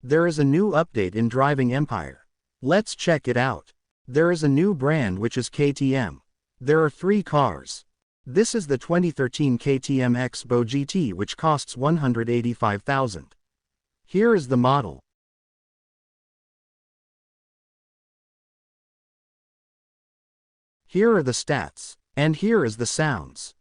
There is a new update in Driving Empire. Let's check it out. There is a new brand which is KTM. There are 3 cars. This is the 2013 KTM X-Bo GT which costs $185,000. Here is the model. Here are the stats. And here is the sounds.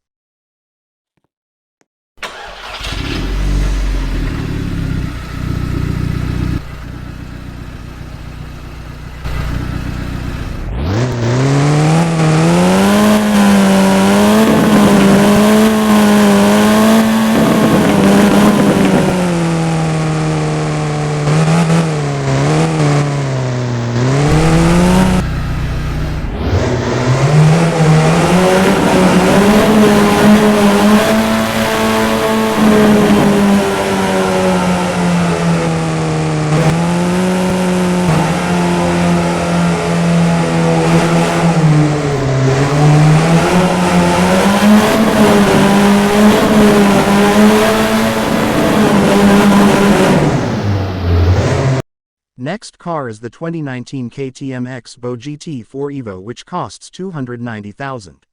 Next car is the 2019 KTM X-Bo GT4 Evo which costs $290,000.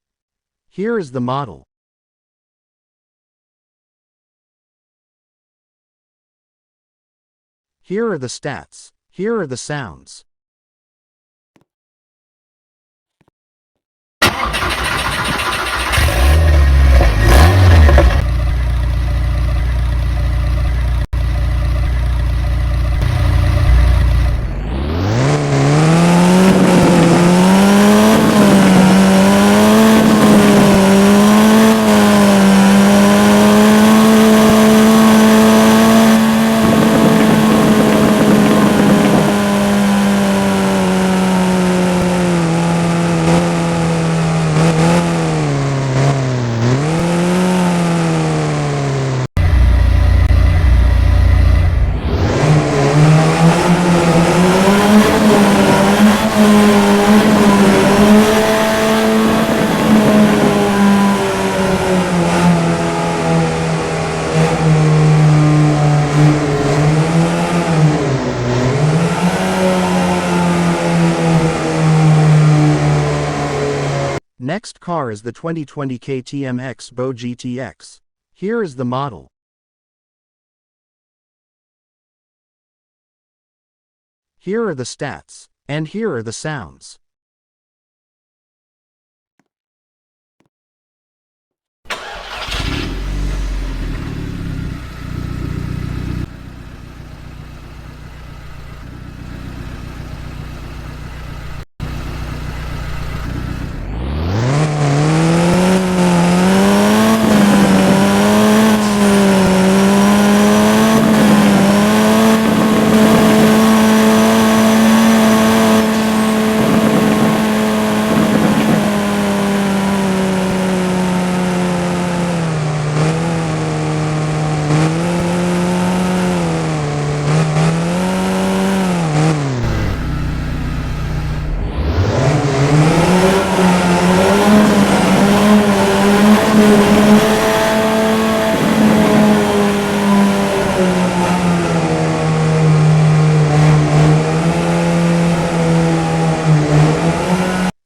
Here is the model. Here are the stats. Here are the sounds. Next car is the 2020 KTM X-Bo GTX. Here is the model. Here are the stats. And here are the sounds.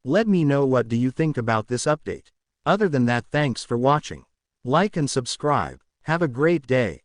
Let me know what do you think about this update. Other than that, thanks for watching. Like and subscribe. Have a great day.